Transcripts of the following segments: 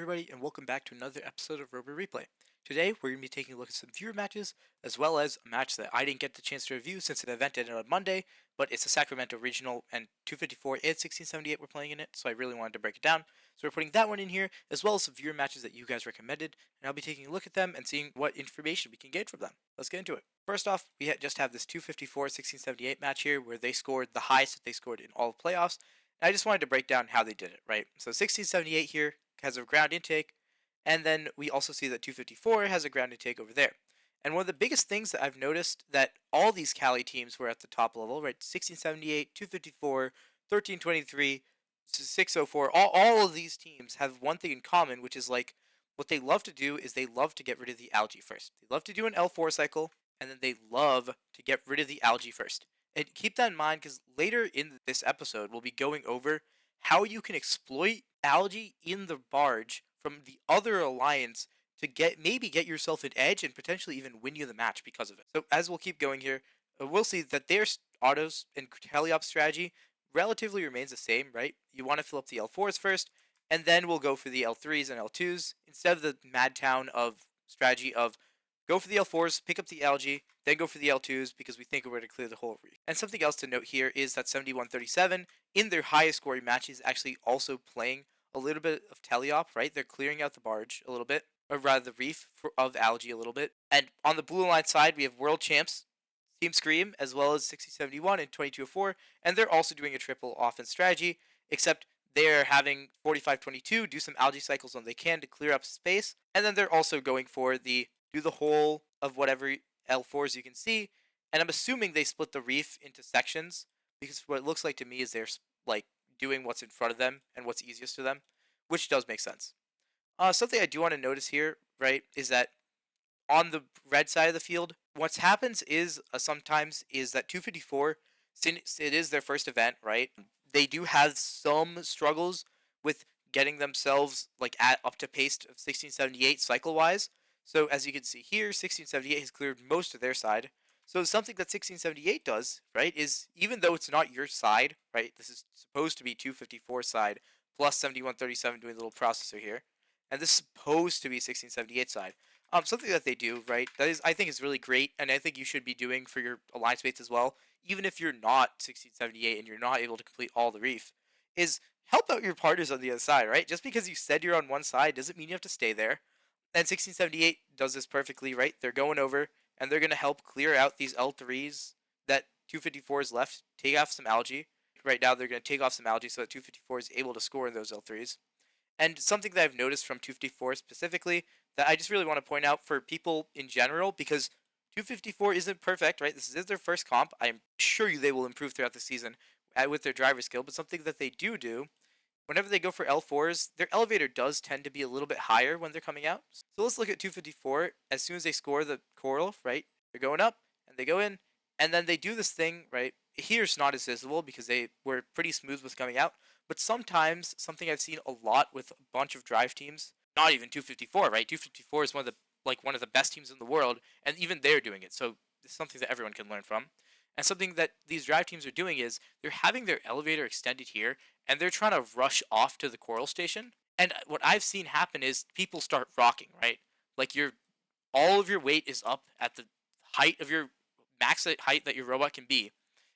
everybody, and welcome back to another episode of RoboReplay. Today, we're going to be taking a look at some viewer matches, as well as a match that I didn't get the chance to review since it evented on Monday, but it's a Sacramento Regional, and 254 and 1678 were playing in it, so I really wanted to break it down. So we're putting that one in here, as well as some viewer matches that you guys recommended, and I'll be taking a look at them and seeing what information we can get from them. Let's get into it. First off, we just have this 254 1678 match here, where they scored the highest that they scored in all of playoffs. And I just wanted to break down how they did it, right? So 1678 here has a ground intake, and then we also see that 254 has a ground intake over there. And one of the biggest things that I've noticed that all these Cali teams were at the top level, right? 1678, 254, 1323, 604, all of these teams have one thing in common, which is like what they love to do is they love to get rid of the algae first. They love to do an L4 cycle, and then they love to get rid of the algae first. And keep that in mind because later in this episode, we'll be going over how you can exploit algae in the barge from the other alliance to maybe get yourself an edge and potentially even win you the match because of it. So as we'll keep going here, we'll see that their autos and teleop strategy relatively remains the same, right? You want to fill up the L4s first, and then we'll go for the L3s and L2s instead of the Madtown of strategy of go for the L4s, pick up the algae, then go for the L2s because we think we're going to clear the whole reef. And something else to note here is that 7137 in their highest scoring matches actually also playing a little bit of teleop, right? They're clearing out the barge a little bit, or rather the reef of algae a little bit. And on the blue line side, we have world champs Team Scream as well as 6071 and 2204, and they're also doing a triple offense strategy, except they're having 4522 do some algae cycles when they can to clear up space, and then they're also going for the do the whole of whatever L4s you can see, and I'm assuming they split the reef into sections because what it looks like to me is they're like doing what's in front of them and what's easiest to them, which does make sense. Something I do want to notice here, right, is that on the red side of the field, what happens is sometimes is that 254, since it is their first event, right, they do have some struggles with getting themselves like up to pace of 1678 cycle-wise. So as you can see here, 1678 has cleared most of their side. So something that 1678 does, right, is even though it's not your side, right, this is supposed to be 254 side plus 7137 doing a little processor here, and this is supposed to be 1678 side. Something that they do, right, that is I think is really great, and I think you should be doing for your alliance mates as well, even if you're not 1678 and you're not able to complete all the reef, is help out your partners on the other side, right? Just because you said you're on one side doesn't mean you have to stay there. And 1678 does this perfectly, right? They're going over, and they're going to help clear out these L3s that 254 is left, take off some algae. Right now, they're going to take off some algae so that 254 is able to score in those L3s. And something that I've noticed from 254 specifically that I just really want to point out for people in general, because 254 isn't perfect, right? This is their first comp. I'm sure they will improve throughout the season with their driver skill, but something that they do whenever they go for L4s, their elevator does tend to be a little bit higher when they're coming out. So let's look at 254. As soon as they score the coral, right, they're going up, and they go in, and then they do this thing, right? Here it's not as visible because they were pretty smooth with coming out, but sometimes, something I've seen a lot with a bunch of drive teams, not even 254, right? 254 is one of the best teams in the world, and even they're doing it, so it's something that everyone can learn from. And something that these drive teams are doing is they're having their elevator extended here, and they're trying to rush off to the coral station. And what I've seen happen is people start rocking, right? Like all of your weight is up at the height of your max height that your robot can be,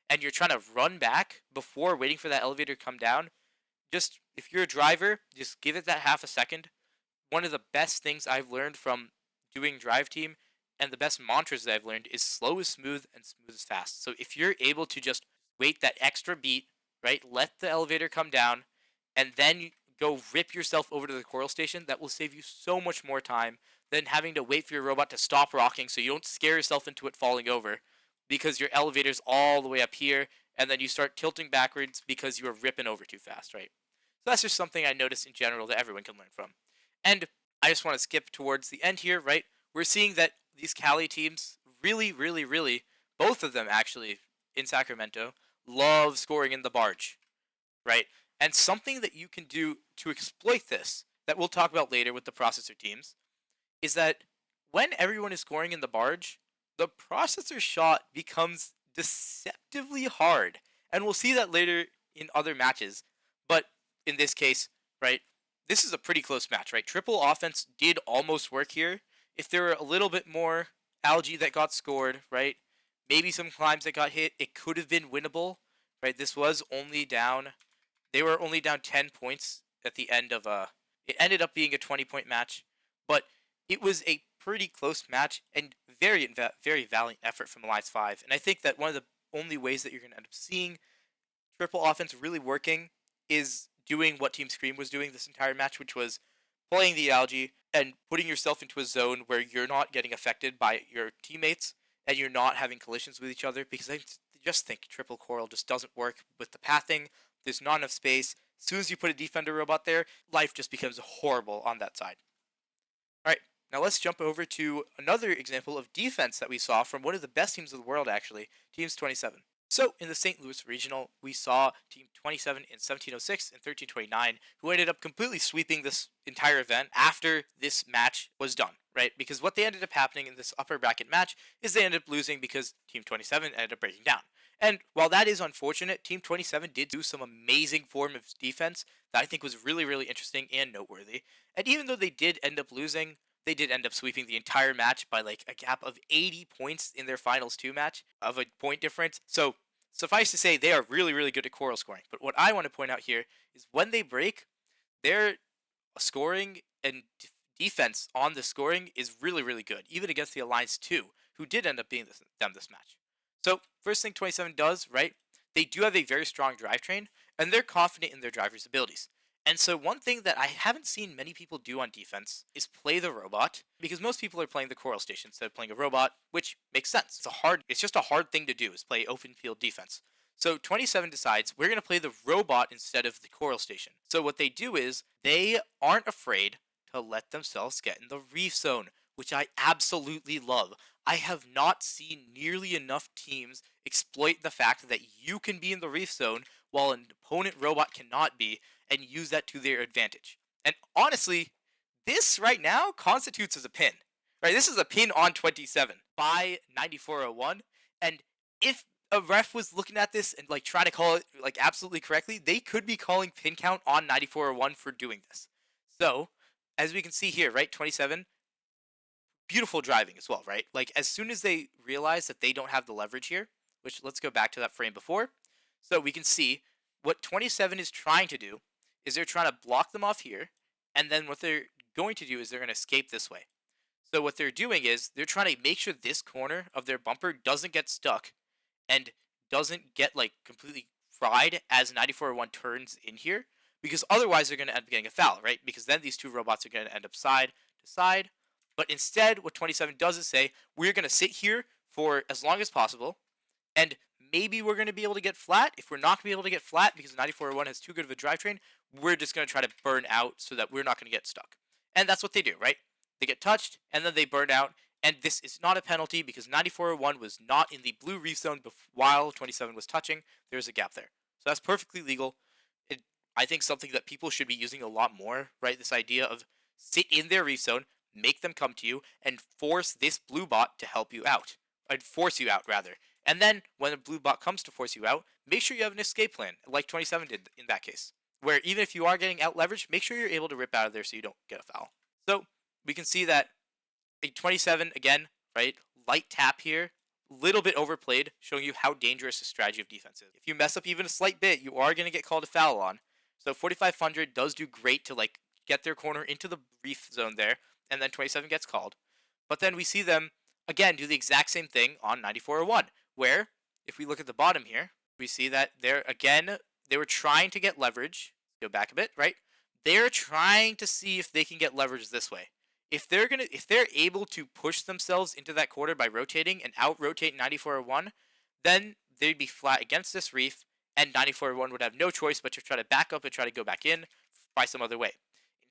and you're trying to run back before waiting for that elevator to come down. Just, if you're a driver, just give it that half a second. One of the best things I've learned from doing drive team and the best mantras that I've learned is slow is smooth and smooth is fast. So if you're able to just wait that extra beat, right, let the elevator come down, and then go rip yourself over to the coral station, that will save you so much more time than having to wait for your robot to stop rocking so you don't scare yourself into it falling over because your elevator's all the way up here, and then you start tilting backwards because you are ripping over too fast, right? So that's just something I noticed in general that everyone can learn from. And I just want to skip towards the end here, right? We're seeing that these Cali teams really, both of them actually in Sacramento, love scoring in the barge, right? And something that you can do to exploit this, that we'll talk about later with the processor teams, is that when everyone is scoring in the barge, the processor shot becomes deceptively hard. And we'll see that later in other matches. But in this case, right, this is a pretty close match, right? Triple offense did almost work here. If there were a little bit more algae that got scored, right? Maybe some climbs that got hit, it could have been winnable, right? This was only down. They were only down 10 points at the end of it ended up being a 20-point match, but it was a pretty close match and very valiant effort from Alliance 5. And I think that one of the only ways that you're going to end up seeing triple offense really working is doing what Team Scream was doing this entire match, which was playing the algae and putting yourself into a zone where you're not getting affected by your teammates and you're not having collisions with each other, because I just think triple coral just doesn't work with the pathing. There's not enough space. As soon as you put a defender robot there, life just becomes horrible on that side. All right, now let's jump over to another example of defense that we saw from one of the best teams of the world, actually, Teams 27. So, in the St. Louis Regional, we saw Team 27 in 1706 and 1329, who ended up completely sweeping this entire event after this match was done, right? Because what they ended up happening in this upper bracket match is they ended up losing because Team 27 ended up breaking down. And while that is unfortunate, Team 27 did do some amazing form of defense that I think was really interesting and noteworthy. And even though they did end up losing, they did end up sweeping the entire match by like a gap of 80 points in their finals 2 match of a point difference. So suffice to say, they are really good at coral scoring. But what I want to point out here is when they break, their scoring and defense on the scoring is really good, even against the Alliance 2, who did end up being this match. So first thing 27 does, right, they do have a very strong drivetrain, and they're confident in their driver's abilities. And so one thing that I haven't seen many people do on defense is play the robot, because most people are playing the coral station instead of playing a robot, which makes sense. It's just a hard thing to do, is play open field defense. So 27 decides we're going to play the robot instead of the coral station. So what they do is they aren't afraid to let themselves get in the reef zone, which I absolutely love. I have not seen nearly enough teams exploit the fact that you can be in the reef zone while an opponent robot cannot be, and use that to their advantage. And honestly, this right now constitutes as a pin. Right, this is a pin on 27 by 9401, and if a ref was looking at this and like trying to call it like absolutely correctly, they could be calling pin count on 9401 for doing this. So, as we can see here, right, 27, beautiful driving as well, right? Like as soon as they realize that they don't have the leverage here, which let's go back to that frame before. So we can see what 27 is trying to do is they're trying to block them off here, and then what they're going to do is they're going to escape this way. So what they're doing is they're trying to make sure this corner of their bumper doesn't get stuck and doesn't get like completely fried as 9401 turns in here, because otherwise they're going to end up getting a foul, right? Because then these two robots are going to end up side to side. But instead, what 27 does is say, we're going to sit here for as long as possible, and maybe we're going to be able to get flat. If we're not going to be able to get flat because 9401 has too good of a drivetrain, we're just going to try to burn out so that we're not going to get stuck. And that's what they do, right? They get touched, and then they burn out. And this is not a penalty because 9401 was not in the blue reef zone while 27 was touching. There's a gap there. So that's perfectly legal. I think something that people should be using a lot more, right? This idea of sit in their reef zone, make them come to you, and force this blue bot to help you out. I'd force you out, rather. And then, when a blue bot comes to force you out, make sure you have an escape plan, like 27 did in that case. Where even if you are getting out leveraged, make sure you're able to rip out of there so you don't get a foul. So, we can see that a 27, again, right, light tap here, little bit overplayed, showing you how dangerous the strategy of defense is. If you mess up even a slight bit, you are going to get called a foul on. So 4500 does do great to like get their corner into the reef zone there, and then 27 gets called. But then we see them, again, do the exact same thing on 9401, where, if we look at the bottom here, we see that they were trying to get leverage. Go back a bit, right? They're trying to see if they can get leverage this way. If they're able to push themselves into that corner by rotating and out-rotate 9401, then they'd be flat against this reef, and 9401 would have no choice but to try to back up and try to go back in by some other way.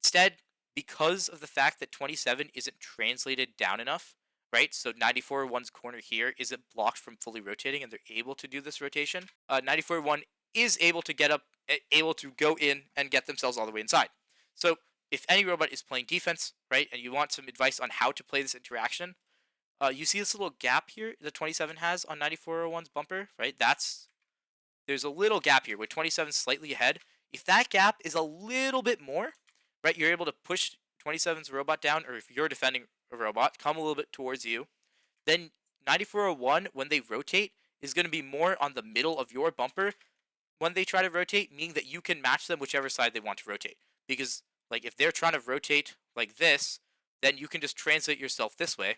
Instead, because of the fact that 27 isn't translated down enough, right? So 9401's corner here isn't blocked from fully rotating, and they're able to do this rotation. 9401 is able to go in and get themselves all the way inside. So if any robot is playing defense, right, and you want some advice on how to play this interaction, you see this little gap here that 27 has on 9401's bumper, right? There's a little gap here with 27 slightly ahead. If that gap is a little bit more, right? You're able to push 27's robot down, or if you're defending a robot, come a little bit towards you. Then 9401, when they rotate, is going to be more on the middle of your bumper when they try to rotate, meaning that you can match them whichever side they want to rotate. Because, like, if they're trying to rotate like this, then you can just translate yourself this way.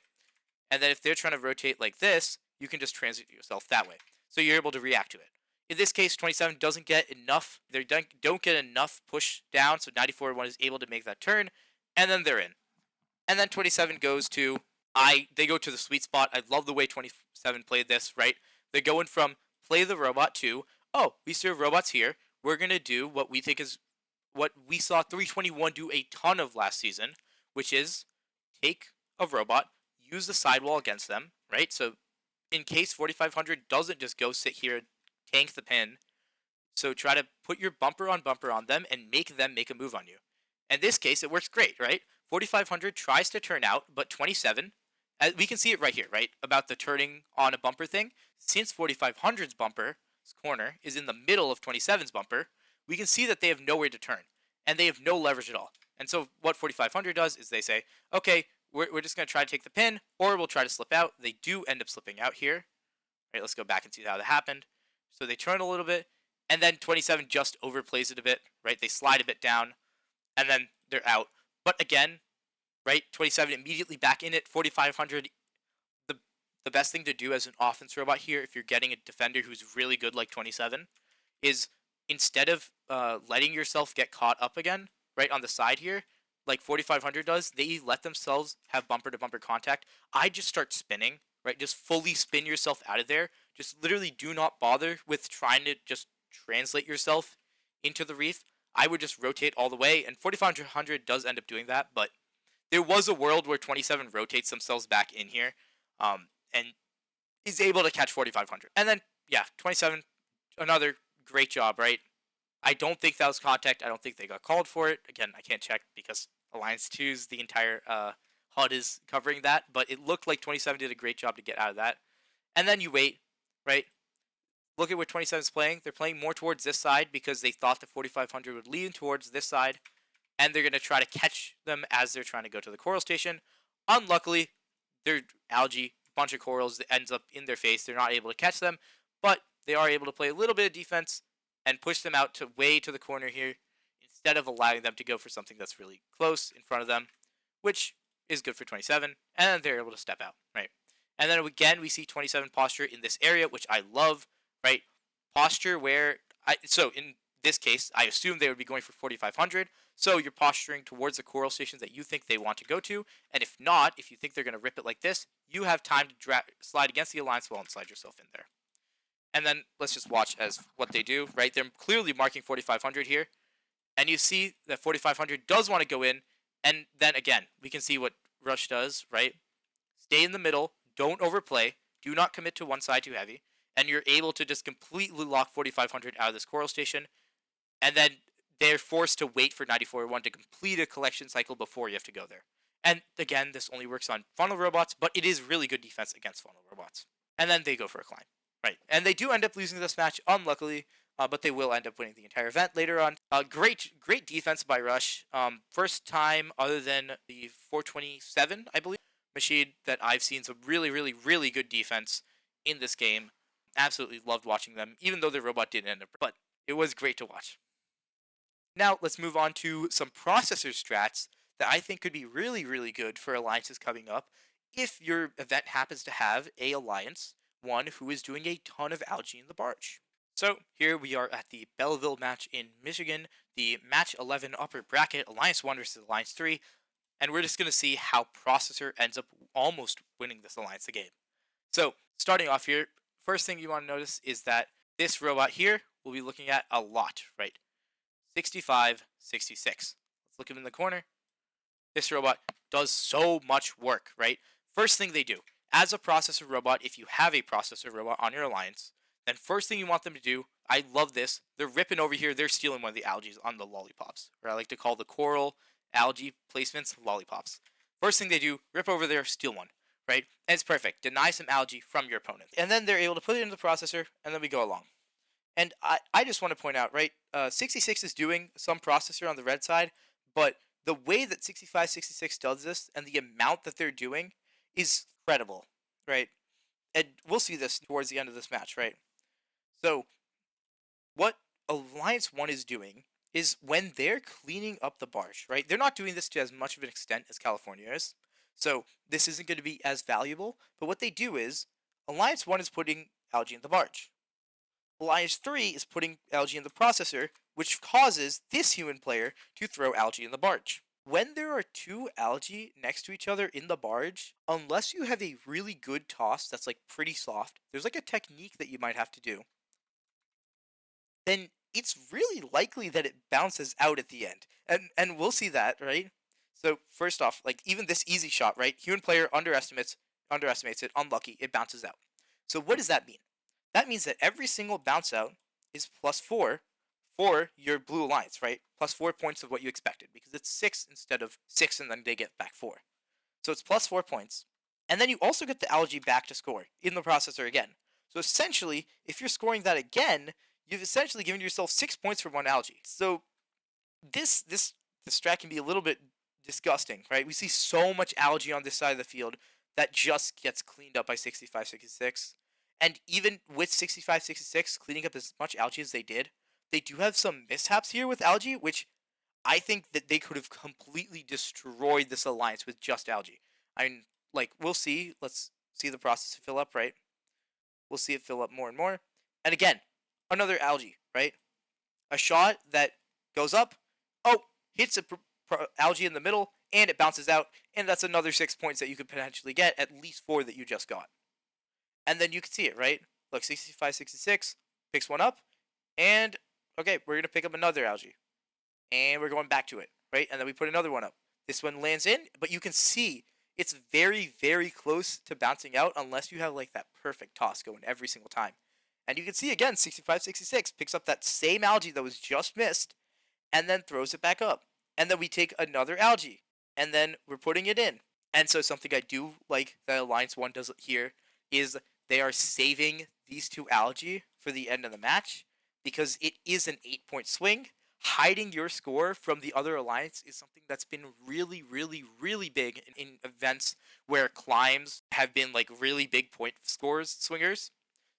And then if they're trying to rotate like this, you can just translate yourself that way. So you're able to react to it. In this case, 27 doesn't get enough. They don't get enough push down, so 94-1 is able to make that turn, and then they're in. And then 27 goes to they go to the sweet spot. I love the way 27 played this, right? They're going from play the robot to, oh, we serve robots here. We're going to do what we think is what we saw 321 do a ton of last season, which is take a robot, use the sidewall against them, right? So in case 4500 doesn't just go sit here and tank the pin, so try to put your bumper on them and make them make a move on you. In this case, it works great, right? 4500 tries to turn out, but 27, we can see it right here, right? About the turning on a bumper thing. Since 4500's bumper corner is in the middle of 27's bumper, we can see that they have nowhere to turn, and they have no leverage at all. And so what 4500 does is they say, okay, we're just going to try to take the pin, or we'll try to slip out. They do end up slipping out here. Right, let's go back and see how that happened. So they turn a little bit, and then 27 just overplays it a bit, right? They slide a bit down, and then they're out. But again, right, 27 immediately back in it. 4500, the best thing to do as an offense robot here, if you're getting a defender who's really good like 27, is instead of letting yourself get caught up again, right, on the side here, like 4500 does, they let themselves have bumper-to-bumper contact. I just start spinning, right? Just fully spin yourself out of there. Just literally do not bother with trying to just translate yourself into the reef. I would just rotate all the way, and 4500 does end up doing that, but there was a world where 27 rotates themselves back in here, and is able to catch 4500. And then, yeah, 27, another great job, right? I don't think that was contact. I don't think they got called for it. Again, I can't check because Alliance 2's the entire HUD is covering that, but it looked like 27 did a great job to get out of that. And then you wait, right? Look at what 27 is playing. They're playing more towards this side because they thought the 4500 would lean towards this side, and they're going to try to catch them as they're trying to go to the coral station. Unluckily, they're algae, bunch of corals that ends up in their face. They're not able to catch them, but they are able to play a little bit of defense and push them out to way to the corner here instead of allowing them to go for something that's really close in front of them, which is good for 27, and then they're able to step out, right? And then again, we see 27 posture in this area, which I love, right? Posture where, so in this case, I assume they would be going for 4500, so you're posturing towards the coral stations that you think they want to go to, and if not, if you think they're going to rip it like this, you have time to slide against the alliance wall and slide yourself in there. And then let's just watch as what they do, right? They're clearly marking 4500 here, and you see that 4500 does want to go in, and then again, we can see what Rush does, right? Stay in the middle, don't overplay, do not commit to one side too heavy, and you're able to just completely lock 4500 out of this coral station, and then they're forced to wait for 94-1 to complete a collection cycle before you have to go there. And again, this only works on funnel robots, but it is really good defense against funnel robots. And then they go for a climb, right? And they do end up losing this match, unluckily, but they will end up winning the entire event later on. Great defense by Rush. First time other than the 427, I believe, machine that I've seen some really good defense in this game. Absolutely loved watching them, even though the robot didn't end up, but it was great to watch. Now, let's move on to some processor strats that I think could be really good for alliances coming up if your event happens to have a alliance, one who is doing a ton of algae in the barge. So, here we are at the Belleville match in Michigan, the match 11 upper bracket, Alliance 1 versus Alliance 3, and we're just going to see how Processor ends up almost winning this alliance the game. So, starting off here, first thing you want to notice is that this robot here we'll be looking at a lot, right? 65, 66. Let's look at him in the corner. This robot does so much work, right? First thing they do, as a processor robot, if you have a processor robot on your alliance, then first thing you want them to do, I love this, they're ripping over here, they're stealing one of the algae on the lollipops, or I like to call the coral algae placements lollipops. First thing they do, rip over there, steal one, right? And it's perfect. Deny some algae from your opponent. And then they're able to put it into the processor, and then we go along. And I just want to point out, right, 66 is doing some processor on the red side, but the way that 6566 does this and the amount that they're doing is incredible, right? And we'll see this towards the end of this match, right? So, what Alliance 1 is doing is when they're cleaning up the barge, right? They're not doing this to as much of an extent as California is. So, this isn't going to be as valuable. But what they do is Alliance 1 is putting algae in the barge. Alliance 3 is putting algae in the processor, which causes this human player to throw algae in the barge. When there are two algae next to each other in the barge, unless you have a really good toss that's like pretty soft, there's like a technique that you might have to do, then it's really likely that it bounces out at the end. And we'll see that, right? So first off, like even this easy shot, right? Human player underestimates it, unlucky, it bounces out. So what does that mean? That means that every single bounce out is +4 for your blue alliance, right? +4 points of what you expected, because it's 6 instead of 6 and then they get back 4. So it's +4 points. And then you also get the algae back to score in the processor again. So essentially, if you're scoring that again, you've essentially given yourself 6 points for one algae. So this strat can be a little bit disgusting, right? We see so much algae on this side of the field that just gets cleaned up by 6566. And even with 6566 cleaning up as much algae as they did, they do have some mishaps here with algae, which I think that they could have completely destroyed this alliance with just algae. I mean, like, we'll see. Let's see the process fill up, right? We'll see it fill up more and more. And again, another algae, right? A shot that goes up, hits a algae in the middle, and it bounces out, and that's another 6 points that you could potentially get, at least 4 that you just got. And then you can see it, right? Look, 6566 picks one up, and okay, we're going to pick up another algae. And we're going back to it, right? And then we put another one up. This one lands in, but you can see it's very, very close to bouncing out unless you have like that perfect toss going every single time. And you can see again, 6566 picks up that same algae that was just missed and then throws it back up. And then we take another algae and then we're putting it in. And so something I do like that Alliance 1 does here is they are saving these two algae for the end of the match because it is an 8-point swing. Hiding your score from the other alliance is something that's been really, really, really big in events where climbs have been like really big point swingers.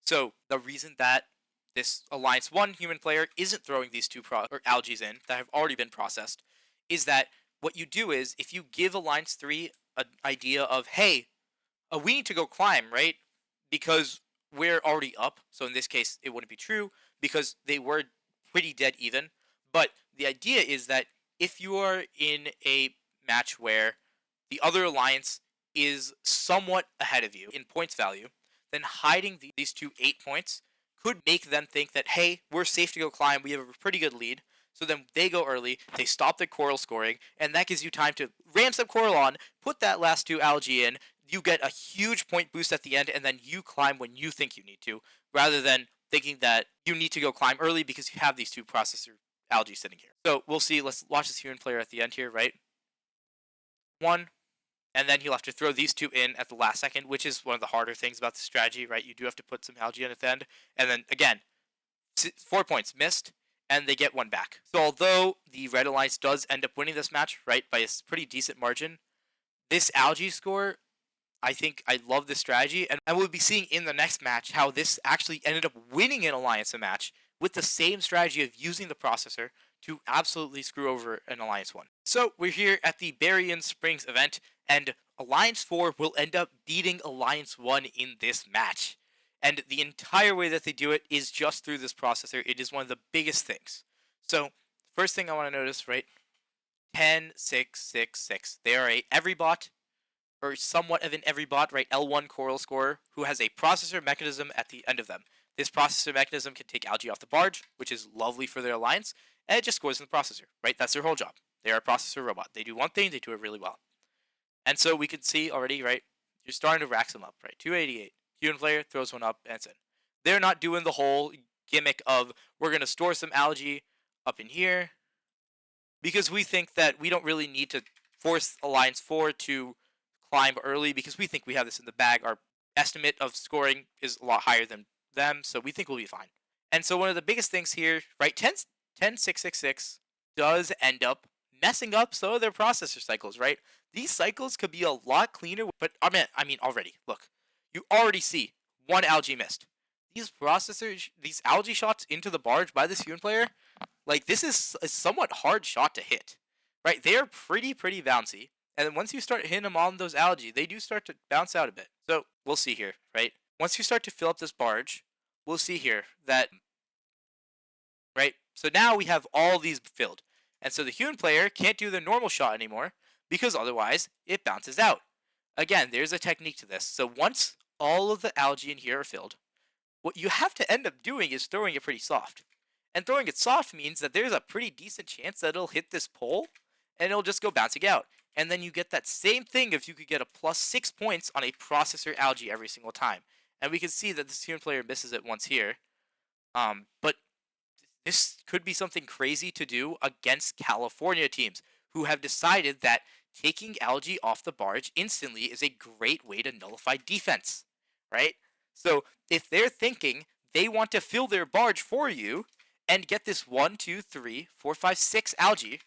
So the reason that this Alliance 1 human player isn't throwing these two algae in that have already been processed is that what you do is if you give Alliance 3 an idea of, hey, we need to go climb, right? Because we're already up. So in this case, it wouldn't be true because they were pretty dead even. But the idea is that if you are in a match where the other alliance is somewhat ahead of you in points value, then hiding these two 8 points could make them think that, hey, we're safe to go climb, we have a pretty good lead. So then they go early, they stop the coral scoring, and that gives you time to ram some coral on, put that last two algae in, you get a huge point boost at the end, and then you climb when you think you need to, rather than thinking that you need to go climb early because you have these two processor algae sitting here. So we'll see. Let's watch this human player at the end here, right? 1, and then he'll have to throw these two in at the last second, which is one of the harder things about the strategy, right? You do have to put some algae in at the end, and then again, 4 points missed, and they get one back. So although the Red Alliance does end up winning this match, right, by a pretty decent margin, this algae score, I think I love this strategy, and I will be seeing in the next match how this actually ended up winning an Alliance a match with the same strategy of using the processor to absolutely screw over an Alliance 1. So we're here at the Berrien Springs event, and Alliance 4 will end up beating Alliance 1 in this match. And the entire way that they do it is just through this processor. It is one of the biggest things. So first thing I want to notice, right, 10-6-6-6. They are a every bot, or somewhat of an every bot, right, L1 coral scorer who has a processor mechanism at the end of them. This processor mechanism can take algae off the barge, which is lovely for their alliance, and it just scores in the processor, right? That's their whole job. They are a processor robot. They do one thing, they do it really well. And so we can see already, right, you're starting to rack them up, right? 288. Human player throws one up, and it's in. They're not doing the whole gimmick of, we're going to store some algae up in here, because we think that we don't really need to force Alliance 4 to climb early, because we think we have this in the bag. Our estimate of scoring is a lot higher than them, so we think we'll be fine. And so one of the biggest things here, right, 10-6-6-6 does end up messing up some of their processor cycles, right? These cycles could be a lot cleaner, but I mean already, look, you already see one algae missed. These processors, these algae shots into the barge by this human player, like this is a somewhat hard shot to hit, right? They are pretty bouncy, and then once you start hitting them on those algae, they do start to bounce out a bit. So we'll see here, right? Once you start to fill up this barge, we'll see here that, right? So now we have all these filled, and so the human player can't do the normal shot anymore because otherwise it bounces out. Again, there's a technique to this. So once all of the algae in here are filled, what you have to end up doing is throwing it pretty soft. And throwing it soft means that there's a pretty decent chance that it'll hit this pole and it'll just go bouncing out. And then you get that same thing if you could get a +6 points on a processor algae every single time. And we can see that this human player misses it once here. But this could be something crazy to do against California teams who have decided that taking algae off the barge instantly is a great way to nullify defense, right? So if they're thinking they want to fill their barge for you and get this 1, 2, 3, 4, 5, 6 algae,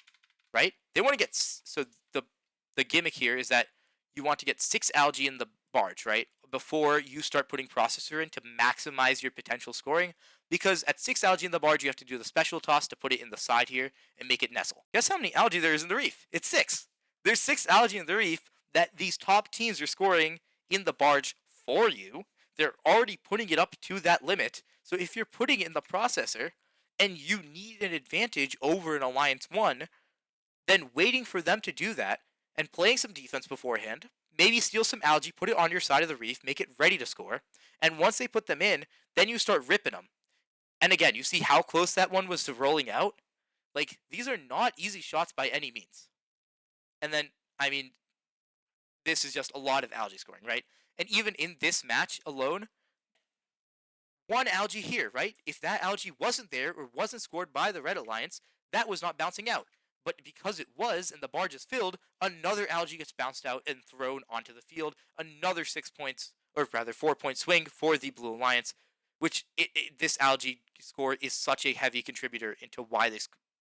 right? They want to get, so the gimmick here is that you want to get 6 algae in the barge, right? Before you start putting processor in to maximize your potential scoring. Because at 6 algae in the barge, you have to do the special toss to put it in the side here and make it nestle. Guess how many algae there is in the reef? It's 6. There's 6 algae in the reef that these top teams are scoring in the barge for you. They're already putting it up to that limit. So if you're putting it in the processor and you need an advantage over an Alliance 1, then waiting for them to do that and playing some defense beforehand, maybe steal some algae, put it on your side of the reef, make it ready to score, and once they put them in, then you start ripping them. And again, you see how close that one was to rolling out? Like, these are not easy shots by any means. And then, I mean, this is just a lot of algae scoring, right? And even in this match alone, one algae here, right? If that algae wasn't there or wasn't scored by the Red Alliance, that was not bouncing out. But because it was and the barge is filled, another algae gets bounced out and thrown onto the field. Another 6 points, or rather 4-point swing for the Blue Alliance, which this algae score is such a heavy contributor into why they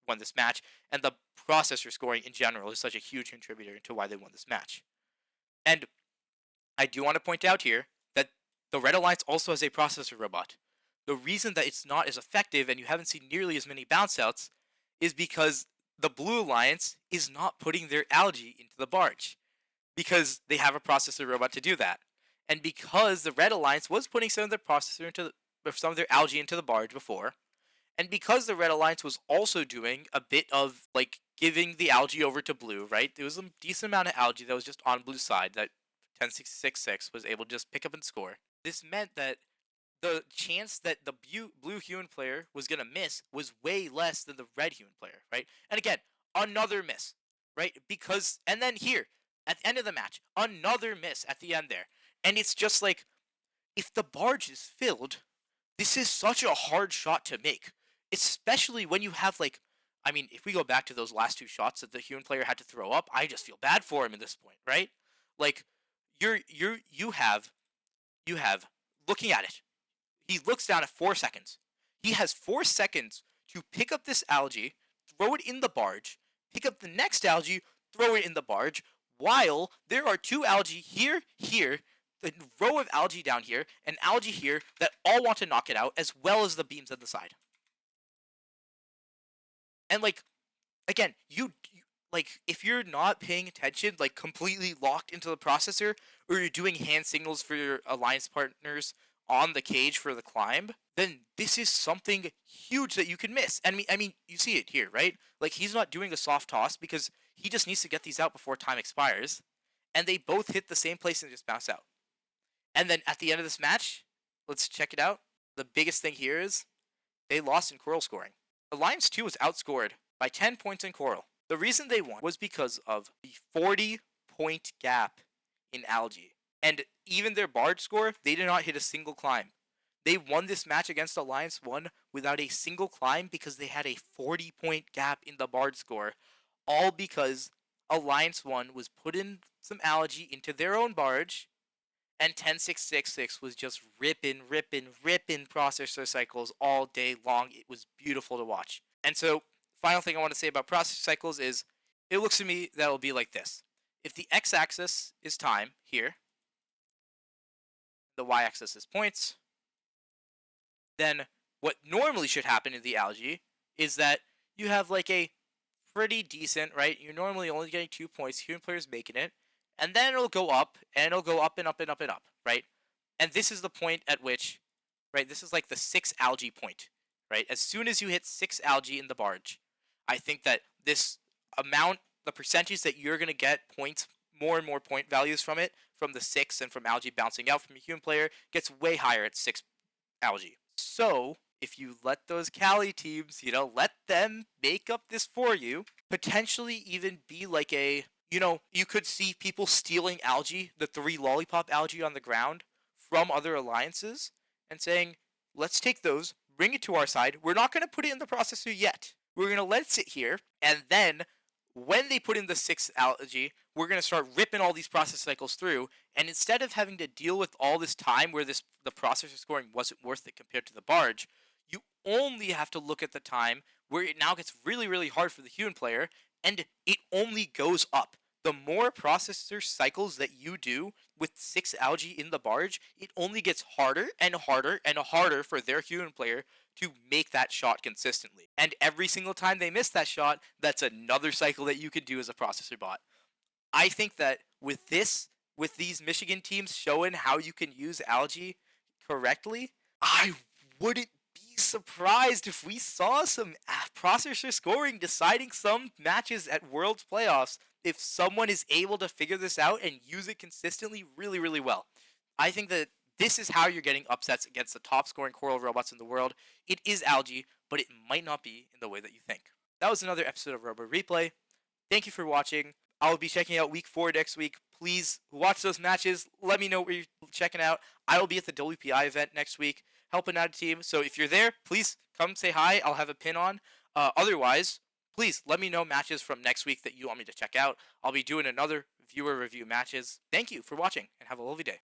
won this match, and the processor scoring in general is such a huge contributor into why they won this match. And I do want to point out here that the Red Alliance also has a processor robot. The reason that it's not as effective and you haven't seen nearly as many bounce outs is because the Blue Alliance is not putting their algae into the barge because they have a processor robot to do that. And because the Red Alliance was putting some of their processor into some of their algae into the barge before, and because the Red Alliance was also doing a bit of like giving the algae over to Blue, right? There was a decent amount of algae that was just on Blue's side that 10-6-6 was able to just pick up and score. This meant that the chance that the blue human player was going to miss was way less than the red human player, right? And again, another miss, right? Because, and then here, at the end of the match, another miss at the end there. And it's just like, if the barge is filled, this is such a hard shot to make. Especially when you have like, I mean, if we go back to those last 2 shots that the human player had to throw up, I just feel bad for him at this point, right? Like, you have, looking at it, he looks down at 4 seconds. He has 4 seconds to pick up this algae, throw it in the barge, pick up the next algae, throw it in the barge, while there are 2 algae here, a row of algae down here, and algae here that all want to knock it out, as well as the beams at the side. And like, again, you like, if you're not paying attention, like completely locked into the processor, or you're doing hand signals for your alliance partners on the cage for the climb, then this is something huge that you can miss. And I mean, you see it here, right? Like, he's not doing a soft toss because he just needs to get these out before time expires, and they both hit the same place and just bounce out. And then at the end of this match, let's check it out. The biggest thing here is they lost in coral scoring. Alliance 2 was outscored by 10 points in coral. The reason they won was because of the 40-point gap in algae. And even their barge score, they did not hit a single climb. They won this match against Alliance 1 without a single climb because they had a 40-point gap in the barge score, all because Alliance 1 was putting some algae into their own barge, and 10-6-6-6 was just ripping processor cycles all day long. It was beautiful to watch. And so, final thing I want to say about processor cycles is it looks to me that it'll be like this. If the x-axis is time here, the y-axis is points, then what normally should happen in the algae is that you have like a pretty decent, right? You're normally only getting 2 points. Human players making it, and then it'll go up, and it'll go up and up and up and up, right? And this is the point at which, right? This is like the 6 algae point, right? As soon as you hit 6 algae in the barge, I think that this amount, the percentage that you're gonna get points, more and more point values from it, from the 6 and from algae bouncing out from a human player, gets way higher at 6 algae. So if you let those Cali teams, let them make up this for you, potentially even be like a, you could see people stealing algae, the 3 lollipop algae on the ground from other alliances and saying, let's take those, bring it to our side. We're not going to put it in the processor yet. We're going to let it sit here, and then when they put in the 6 algae, we're going to start ripping all these process cycles through, and instead of having to deal with all this time where the processor scoring wasn't worth it compared to the barge, you only have to look at the time where it now gets really, really hard for the human player, and it only goes up. The more processor cycles that you do with 6 algae in the barge, it only gets harder and harder and harder for their human player to make that shot consistently. And every single time they miss that shot, that's another cycle that you can do as a processor bot. I think that with these Michigan teams showing how you can use algae correctly, I wouldn't be surprised if we saw some processor scoring deciding some matches at Worlds playoffs if someone is able to figure this out and use it consistently really, really well. I think that this is how you're getting upsets against the top scoring coral robots in the world. It is algae, but it might not be in the way that you think. That was another episode of RoboReplay. Thank you for watching. I'll be checking out week 4 next week. Please watch those matches. Let me know what you're checking out. I will be at the WPI event next week, helping out a team. So if you're there, please come say hi. I'll have a pin on. Otherwise, please let me know matches from next week that you want me to check out. I'll be doing another viewer review matches. Thank you for watching, and have a lovely day.